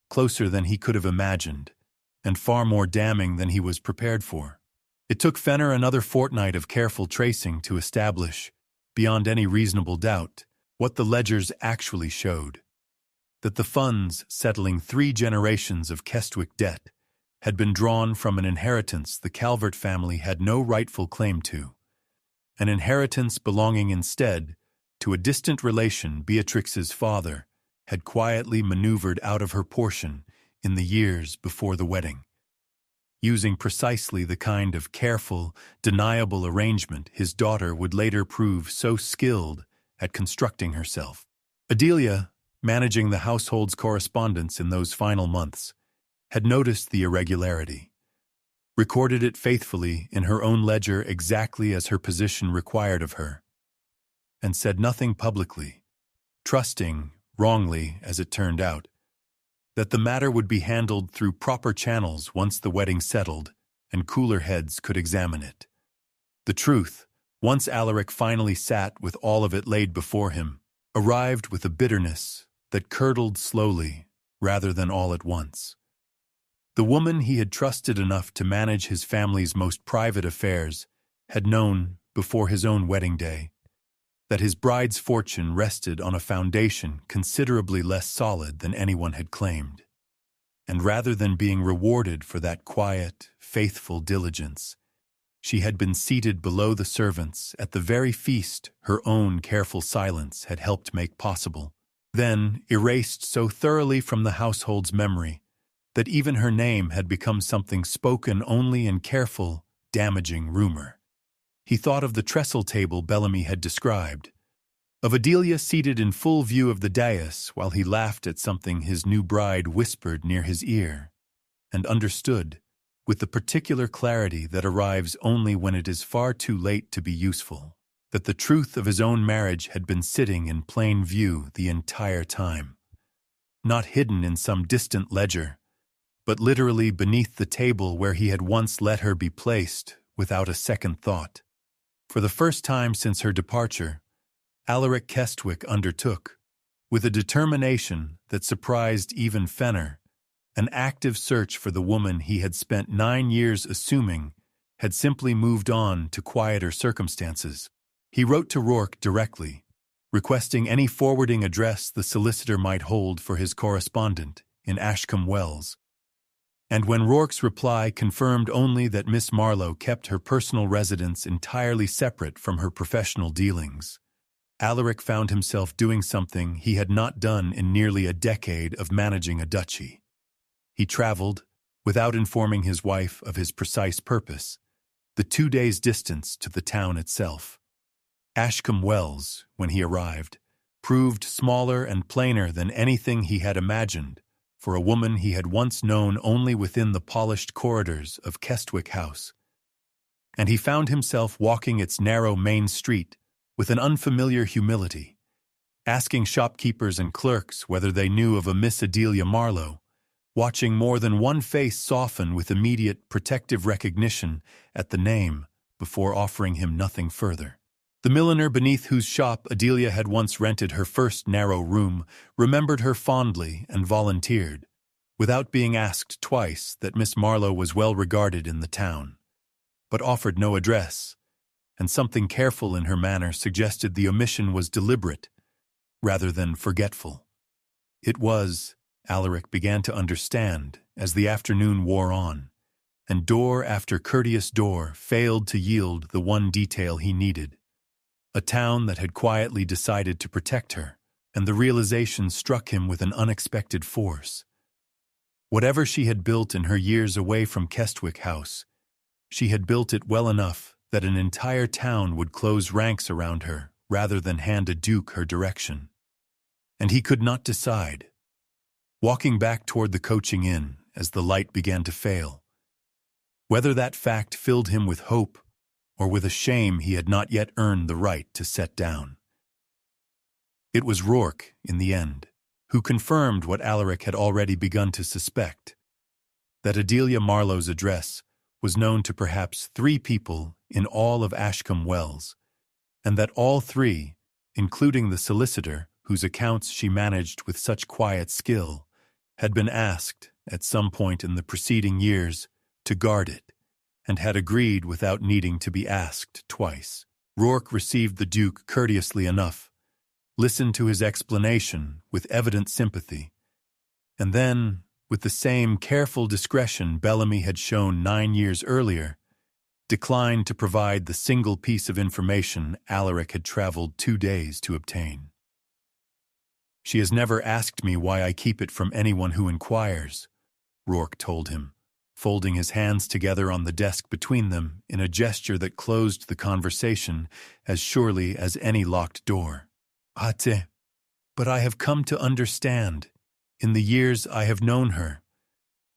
closer than he could have imagined, and far more damning than he was prepared for. It took Fenner another fortnight of careful tracing to establish, beyond any reasonable doubt, what the ledgers actually showed: that the funds settling 3 generations of Kestwick debt had been drawn from an inheritance the Calvert family had no rightful claim to, an inheritance belonging instead to a distant relation Beatrix's father had quietly maneuvered out of her portion in the years before the wedding, using precisely the kind of careful, deniable arrangement his daughter would later prove so skilled at constructing herself. Adelia, managing the household's correspondence in those final months, had noticed the irregularity, recorded it faithfully in her own ledger exactly as her position required of her, and said nothing publicly, trusting, wrongly as it turned out, that the matter would be handled through proper channels once the wedding settled and cooler heads could examine it. The truth, once Alaric finally sat with all of it laid before him, arrived with a bitterness that curdled slowly rather than all at once. The woman he had trusted enough to manage his family's most private affairs had known, before his own wedding day, that his bride's fortune rested on a foundation considerably less solid than anyone had claimed. And rather than being rewarded for that quiet, faithful diligence, she had been seated below the servants at the very feast her own careful silence had helped make possible, then erased so thoroughly from the household's memory that even her name had become something spoken only in careful, damaging rumor. He thought of the trestle table Bellamy had described, of Adelia seated in full view of the dais while he laughed at something his new bride whispered near his ear, and understood, with the particular clarity that arrives only when it is far too late to be useful, that the truth of his own marriage had been sitting in plain view the entire time, not hidden in some distant ledger, but literally beneath the table where he had once let her be placed without a second thought. For the first time since her departure, Alaric Kestwick undertook, with a determination that surprised even Fenner, an active search for the woman he had spent 9 years assuming had simply moved on to quieter circumstances. He wrote to Rourke directly, requesting any forwarding address the solicitor might hold for his correspondent in Ashcombe Wells. And when Rourke's reply confirmed only that Miss Marlowe kept her personal residence entirely separate from her professional dealings, Alaric found himself doing something he had not done in nearly a decade of managing a duchy. He traveled, without informing his wife of his precise purpose, the 2 days' distance to the town itself. Ashcombe Wells, when he arrived, proved smaller and plainer than anything he had imagined for a woman he had once known only within the polished corridors of Kestwick House. And he found himself walking its narrow main street with an unfamiliar humility, asking shopkeepers and clerks whether they knew of a Miss Adelia Marlowe, watching more than one face soften with immediate protective recognition at the name before offering him nothing further. The milliner beneath whose shop Adelia had once rented her first narrow room remembered her fondly and volunteered, without being asked twice, that Miss Marlowe was well regarded in the town, but offered no address, and something careful in her manner suggested the omission was deliberate rather than forgetful. It was, Alaric began to understand as the afternoon wore on, and door after courteous door failed to yield the one detail he needed. A town that had quietly decided to protect her, and the realization struck him with an unexpected force. Whatever she had built in her years away from Kestwick House, she had built it well enough that an entire town would close ranks around her rather than hand a duke her direction. And he could not decide. Walking back toward the coaching inn as the light began to fail, whether that fact filled him with hope or with a shame he had not yet earned the right to set down. It was Rourke, in the end, who confirmed what Alaric had already begun to suspect, that Adelia Marlowe's address was known to perhaps 3 people in all of Ashcombe Wells, and that all 3, including the solicitor whose accounts she managed with such quiet skill, had been asked, at some point in the preceding years, to guard it, and had agreed without needing to be asked twice. Rourke received the Duke courteously enough, listened to his explanation with evident sympathy, and then, with the same careful discretion Bellamy had shown 9 years earlier, declined to provide the single piece of information Alaric had traveled 2 days to obtain. "She has never asked me why I keep it from anyone who inquires," Rourke told him, folding his hands together on the desk between them in a gesture that closed the conversation as surely as any locked door. "Ate, but I have come to understand, in the years I have known her,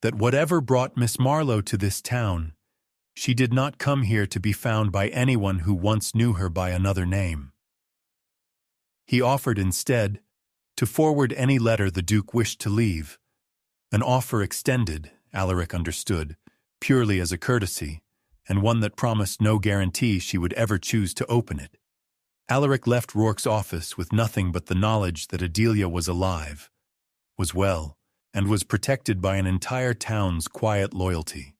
that whatever brought Miss Marlowe to this town, she did not come here to be found by anyone who once knew her by another name." He offered instead to forward any letter the Duke wished to leave, an offer extended, Alaric understood, purely as a courtesy, and one that promised no guarantee she would ever choose to open it. Alaric left Rourke's office with nothing but the knowledge that Adelia was alive, was well, and was protected by an entire town's quiet loyalty.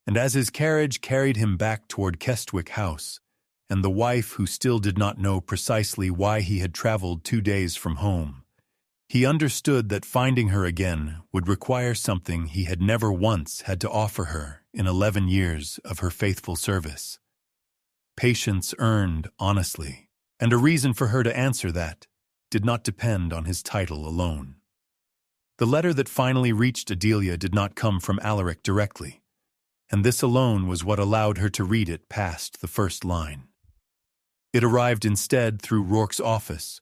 And as his carriage carried him back toward Kestwick House, and the wife who still did not know precisely why he had traveled 2 days from home, he understood that finding her again would require something he had never once had to offer her in 11 years of her faithful service. Patience earned honestly, and a reason for her to answer that did not depend on his title alone. The letter that finally reached Adelia did not come from Alaric directly, and this alone was what allowed her to read it past the first line. It arrived instead through Rourke's office,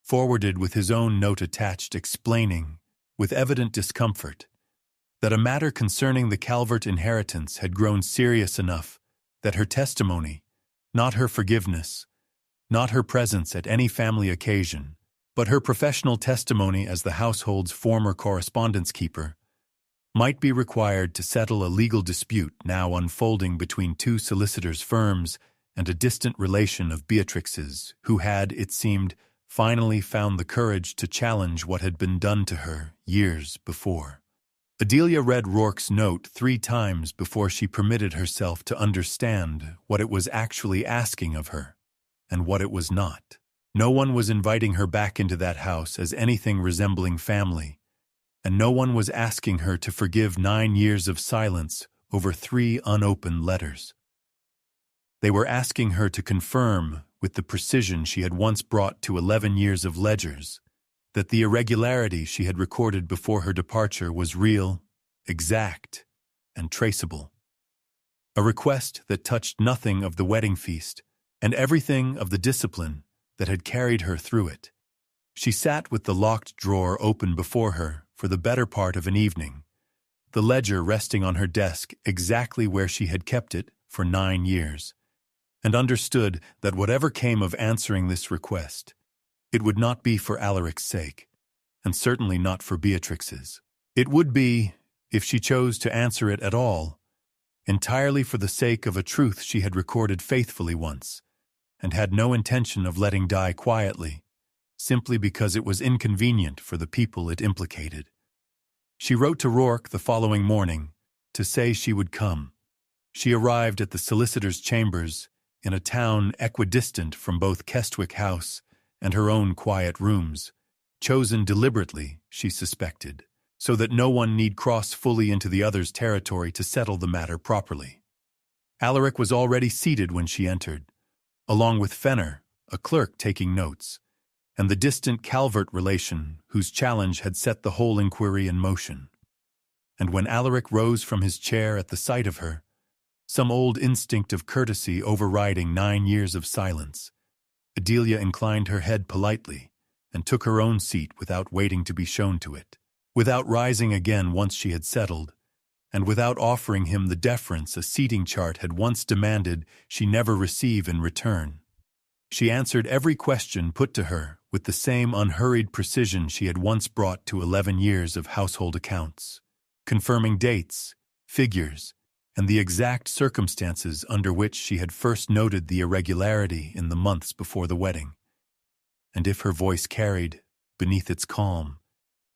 forwarded with his own note attached explaining, with evident discomfort, that a matter concerning the Calvert inheritance had grown serious enough that her testimony, not her forgiveness, not her presence at any family occasion, but her professional testimony as the household's former correspondence keeper, might be required to settle a legal dispute now unfolding between 2 solicitors' firms and a distant relation of Beatrix's, who had, it seemed, finally found the courage to challenge what had been done to her years before. Adelia read Rourke's note 3 times before she permitted herself to understand what it was actually asking of her, and what it was not. No one was inviting her back into that house as anything resembling family, and no one was asking her to forgive 9 years of silence over 3 unopened letters. They were asking her to confirm, with the precision she had once brought to 11 years of ledgers, that the irregularity she had recorded before her departure was real, exact, and traceable. A request that touched nothing of the wedding feast and everything of the discipline that had carried her through it. She sat with the locked drawer open before her for the better part of an evening, the ledger resting on her desk exactly where she had kept it for 9 years, and understood that whatever came of answering this request, it would not be for Alaric's sake, and certainly not for Beatrix's. It would be, if she chose to answer it at all, entirely for the sake of a truth she had recorded faithfully once, and had no intention of letting die quietly, simply because it was inconvenient for the people it implicated. She wrote to Rourke the following morning to say she would come. She arrived at the solicitor's chambers in a town equidistant from both Kestwick House and her own quiet rooms, chosen deliberately, she suspected, so that no one need cross fully into the other's territory to settle the matter properly. Alaric was already seated when she entered, along with Fenner, a clerk taking notes, and the distant Calvert relation whose challenge had set the whole inquiry in motion. And when Alaric rose from his chair at the sight of her, some old instinct of courtesy overriding 9 years of silence, Adelia inclined her head politely and took her own seat without waiting to be shown to it, without rising again once she had settled, and without offering him the deference a seating chart had once demanded she never receive in return. She answered every question put to her with the same unhurried precision she had once brought to 11 years of household accounts, confirming dates, figures, and the exact circumstances under which she had first noted the irregularity in the months before the wedding. And if her voice carried, beneath its calm,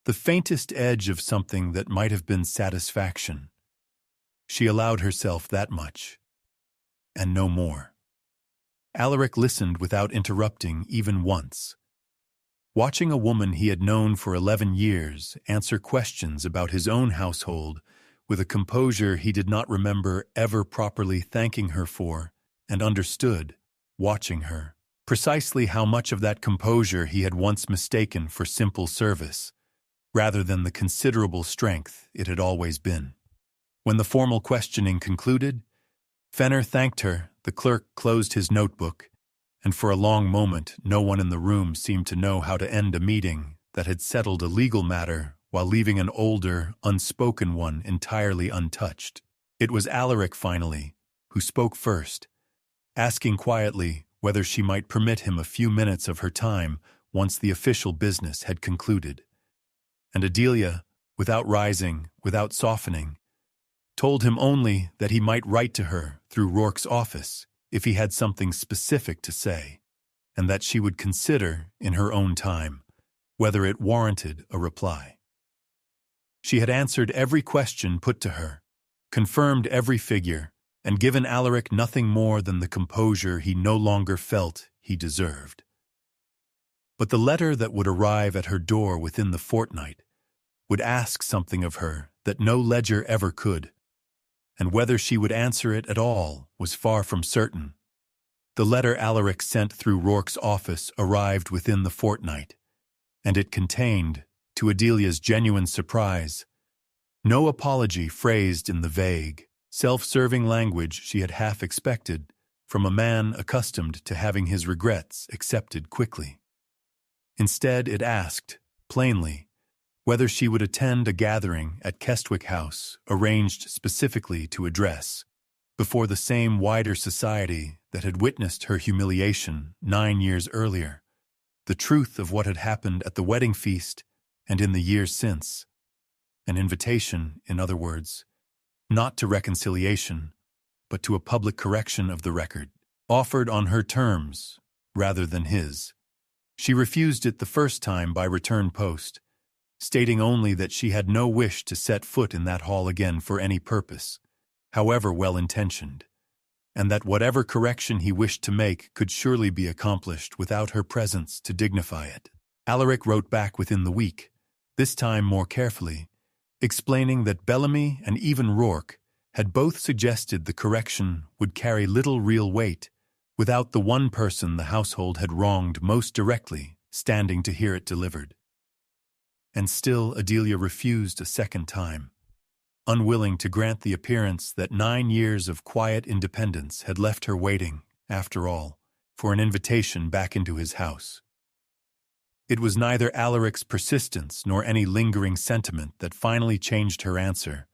the faintest edge of something that might have been satisfaction, she allowed herself that much, and no more. Alaric listened without interrupting even once. Watching a woman he had known for 11 years answer questions about his own household with a composure he did not remember ever properly thanking her for, and understood, watching her, precisely how much of that composure he had once mistaken for simple service, rather than the considerable strength it had always been. When the formal questioning concluded, Fenner thanked her, the clerk closed his notebook, and for a long moment no one in the room seemed to know how to end a meeting that had settled a legal matter while leaving an older, unspoken one entirely untouched. It was Alaric, finally, who spoke first, asking quietly whether she might permit him a few minutes of her time once the official business had concluded. And Adelia, without rising, without softening, told him only that he might write to her through Rourke's office if he had something specific to say, and that she would consider, in her own time, whether it warranted a reply. She had answered every question put to her, confirmed every figure, and given Alaric nothing more than the composure he no longer felt he deserved. But the letter that would arrive at her door within the fortnight would ask something of her that no ledger ever could, and whether she would answer it at all was far from certain. The letter Alaric sent through Rourke's office arrived within the fortnight, and it contained, to Adelia's genuine surprise, no apology phrased in the vague, self-serving language she had half expected from a man accustomed to having his regrets accepted quickly. Instead, it asked, plainly, whether she would attend a gathering at Kestwick House arranged specifically to address, before the same wider society that had witnessed her humiliation 9 years earlier, the truth of what had happened at the wedding feast and in the years since. An invitation, in other words, not to reconciliation, but to a public correction of the record, offered on her terms rather than his. She refused it the first time by return post, stating only that she had no wish to set foot in that hall again for any purpose, however well-intentioned, and that whatever correction he wished to make could surely be accomplished without her presence to dignify it. Alaric wrote back within the week, this time more carefully, explaining that Bellamy and even Rourke had both suggested the correction would carry little real weight without the one person the household had wronged most directly standing to hear it delivered. And still Adelia refused a second time, unwilling to grant the appearance that 9 years of quiet independence had left her waiting, after all, for an invitation back into his house. It was neither Alaric's persistence nor any lingering sentiment that finally changed her answer,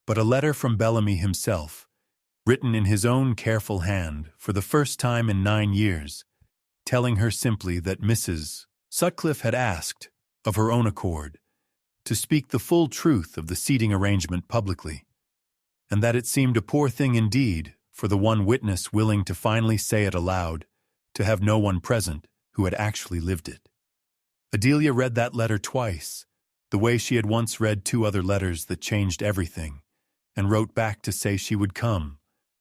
but a letter from Bellamy himself, written in his own careful hand for the first time in 9 years, telling her simply that Mrs. Sutcliffe had asked, of her own accord, to speak the full truth of the seating arrangement publicly, and that it seemed a poor thing indeed for the one witness willing to finally say it aloud, to have no one present who had actually lived it. Adelia read that letter twice, the way she had once read 2 other letters that changed everything, and wrote back to say she would come,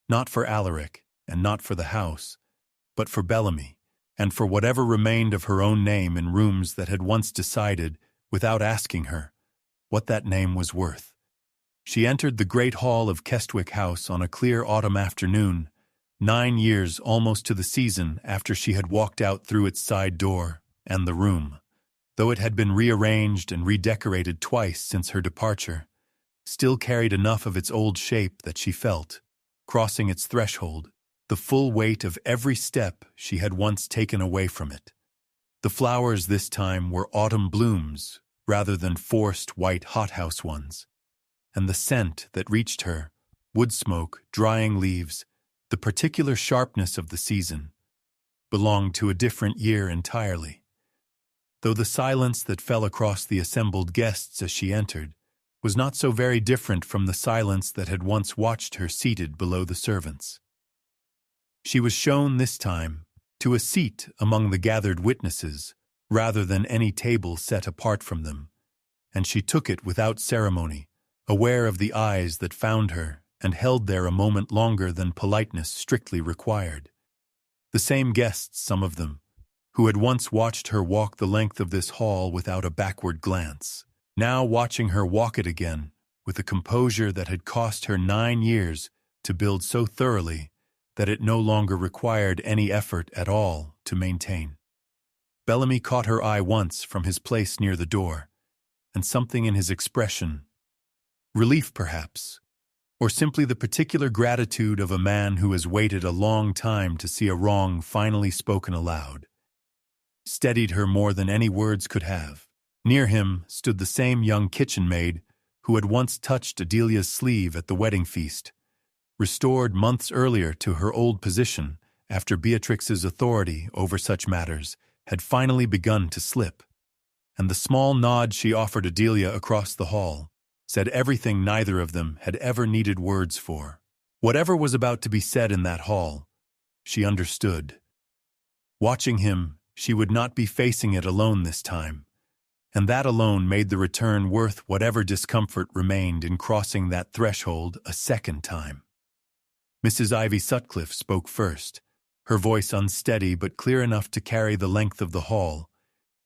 not for Alaric and not for the house, but for Bellamy, and for whatever remained of her own name in rooms that had once decided, without asking her, what that name was worth. She entered the great hall of Kestwick House on a clear autumn afternoon, 9 years almost to the season after she had walked out through its side door, and the room, though it had been rearranged and redecorated twice since her departure, still carried enough of its old shape that she felt, crossing its threshold, the full weight of every step she had once taken away from it. The flowers this time were autumn blooms rather than forced white hothouse ones, and the scent that reached her, wood smoke, drying leaves, the particular sharpness of the season, belonged to a different year entirely. Though the silence that fell across the assembled guests as she entered was not so very different from the silence that had once watched her seated below the servants. She was shown this time to a seat among the gathered witnesses rather than any table set apart from them, and she took it without ceremony, aware of the eyes that found her and held there a moment longer than politeness strictly required. The same guests, some of them, who had once watched her walk the length of this hall without a backward glance, now watching her walk it again with a composure that had cost her 9 years to build so thoroughly that it no longer required any effort at all to maintain. Bellamy caught her eye once from his place near the door, and something in his expression, relief perhaps, or simply the particular gratitude of a man who has waited a long time to see a wrong finally spoken aloud, steadied her more than any words could have. Near him stood the same young kitchen maid who had once touched Adelia's sleeve at the wedding feast, restored months earlier to her old position after Beatrix's authority over such matters had finally begun to slip, and the small nod she offered Adelia across the hall said everything neither of them had ever needed words for. Whatever was about to be said in that hall, she understood. Watching him, she would not be facing it alone this time, and that alone made the return worth whatever discomfort remained in crossing that threshold a second time. Mrs. Ivy Sutcliffe spoke first, her voice unsteady but clear enough to carry the length of the hall,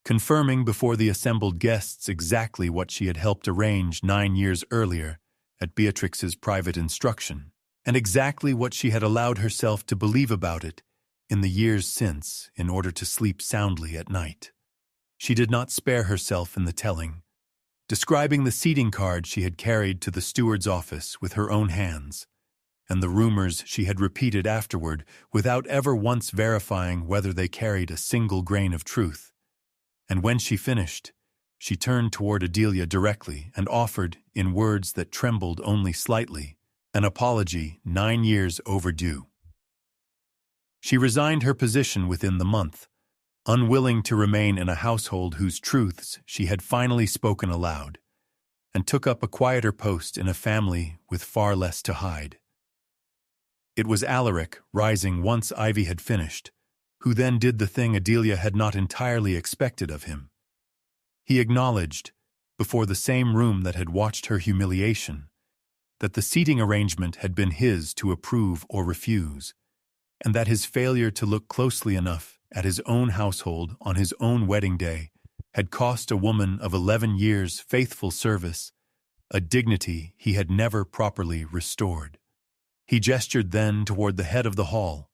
confirming before the assembled guests exactly what she had helped arrange 9 years earlier at Beatrix's private instruction, and exactly what she had allowed herself to believe about it in the years since in order to sleep soundly at night. She did not spare herself in the telling, describing the seating card she had carried to the steward's office with her own hands, and the rumors she had repeated afterward without ever once verifying whether they carried a single grain of truth. And when she finished, she turned toward Adelia directly and offered, in words that trembled only slightly, an apology 9 years overdue. She resigned her position within the month, unwilling to remain in a household whose truths she had finally spoken aloud, and took up a quieter post in a family with far less to hide. It was Alaric, rising once Ivy had finished, who then did the thing Adelia had not entirely expected of him. He acknowledged, before the same room that had watched her humiliation, that the seating arrangement had been his to approve or refuse, and that his failure to look closely enough at his own household on his own wedding day had cost a woman of 11 years' faithful service a dignity he had never properly restored. He gestured then toward the head of the hall,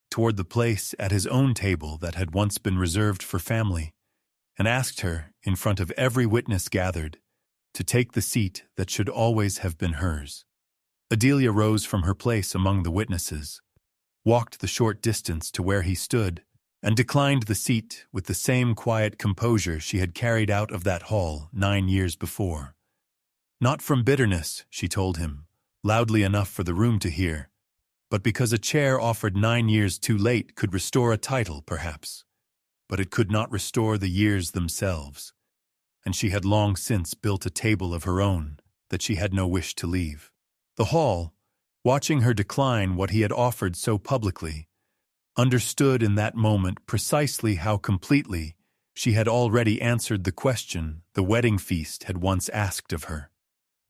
toward the place at his own table that had once been reserved for family, and asked her, in front of every witness gathered, to take the seat that should always have been hers. Adelia rose from her place among the witnesses, walked the short distance to where he stood, and declined the seat with the same quiet composure she had carried out of that hall 9 years before. Not from bitterness, she told him, loudly enough for the room to hear, but because a chair offered 9 years too late could restore a title, perhaps, but it could not restore the years themselves, and she had long since built a table of her own that she had no wish to leave. The hall, watching her decline what he had offered so publicly, understood in that moment precisely how completely she had already answered the question the wedding feast had once asked of her.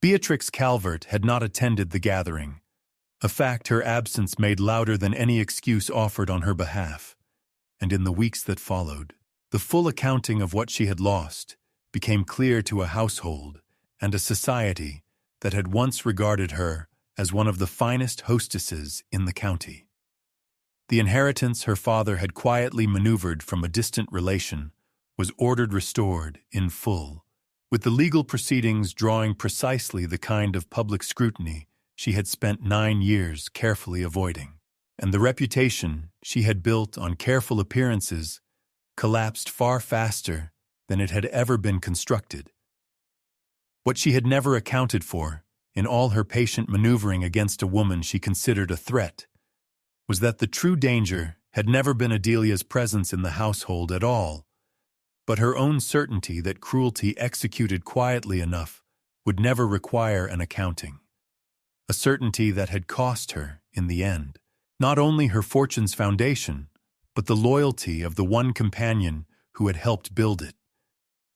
Beatrix Calvert had not attended the gathering, a fact her absence made louder than any excuse offered on her behalf, and in the weeks that followed, the full accounting of what she had lost became clear to a household and a society that had once regarded her as one of the finest hostesses in the county. The inheritance her father had quietly maneuvered from a distant relation was ordered restored in full, with the legal proceedings drawing precisely the kind of public scrutiny she had spent 9 years carefully avoiding, and the reputation she had built on careful appearances collapsed far faster than it had ever been constructed. What she had never accounted for, in all her patient maneuvering against a woman she considered a threat, was that the true danger had never been Adelia's presence in the household at all, but her own certainty that cruelty executed quietly enough would never require an accounting. A certainty that had cost her, in the end, not only her fortune's foundation, but the loyalty of the one companion who had helped build it,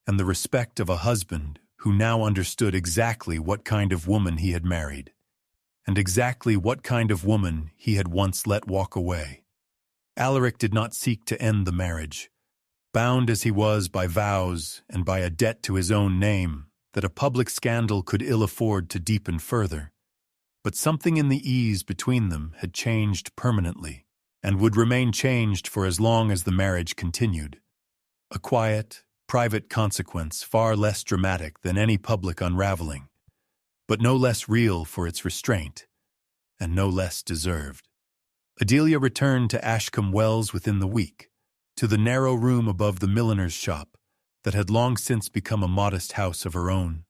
and the respect of a husband who now understood exactly what kind of woman he had married, and exactly what kind of woman he had once let walk away. Alaric did not seek to end the marriage, bound as he was by vows and by a debt to his own name that a public scandal could ill afford to deepen further. But something in the ease between them had changed permanently, and would remain changed for as long as the marriage continued. A quiet, private consequence far less dramatic than any public unraveling, but no less real for its restraint, and no less deserved. Adelia returned to Ashcombe Wells within the week, to the narrow room above the milliner's shop that had long since become a modest house of her own,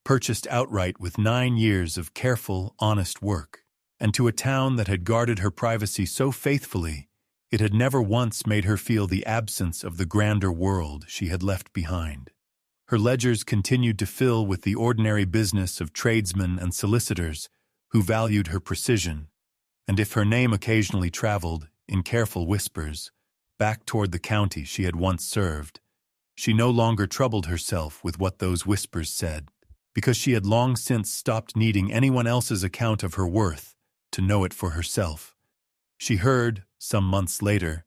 purchased outright with 9 years of careful, honest work, and to a town that had guarded her privacy so faithfully it had never once made her feel the absence of the grander world she had left behind. Her ledgers continued to fill with the ordinary business of tradesmen and solicitors who valued her precision, and if her name occasionally traveled, in careful whispers, back toward the county she had once served, she no longer troubled herself with what those whispers said, because she had long since stopped needing anyone else's account of her worth to know it for herself. She heard, some months later,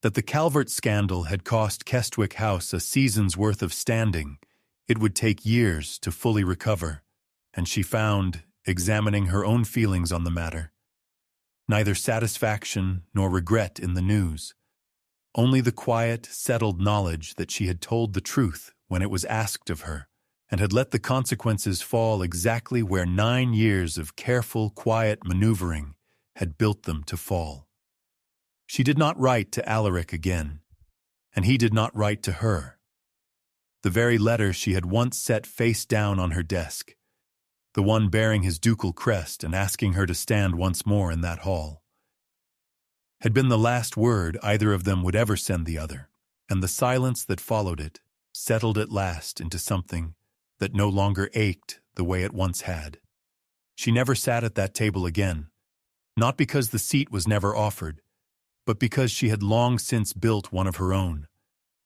that the Calvert scandal had cost Kestwick House a season's worth of standing it would take years to fully recover, and she found, examining her own feelings on the matter, neither satisfaction nor regret in the news, only the quiet, settled knowledge that she had told the truth when it was asked of her, and had let the consequences fall exactly where 9 years of careful, quiet maneuvering had built them to fall. She did not write to Alaric again, and he did not write to her. The very letter she had once set face down on her desk, the one bearing his ducal crest and asking her to stand once more in that hall, had been the last word either of them would ever send the other, and the silence that followed it settled at last into something that no longer ached the way it once had. She never sat at that table again, not because the seat was never offered, but because she had long since built one of her own,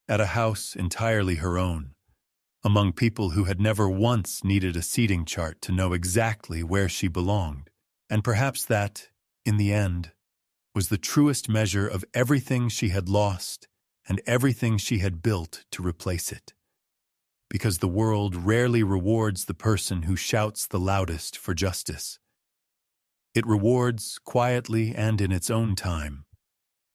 at a house entirely her own, among people who had never once needed a seating chart to know exactly where she belonged, and perhaps that, in the end, was the truest measure of everything she had lost and everything she had built to replace it. Because the world rarely rewards the person who shouts the loudest for justice. It rewards, quietly and in its own time,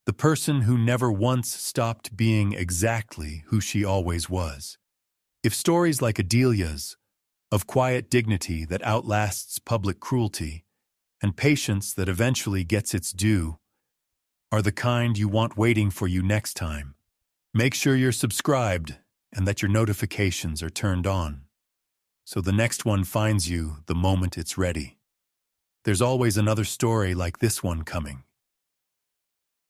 the person who never once stopped being exactly who she always was. If stories like Adelia's, of quiet dignity that outlasts public cruelty, and patience that eventually gets its due, are the kind you want waiting for you next time, make sure you're subscribed and that your notifications are turned on, so the next one finds you the moment it's ready. There's always another story like this one coming.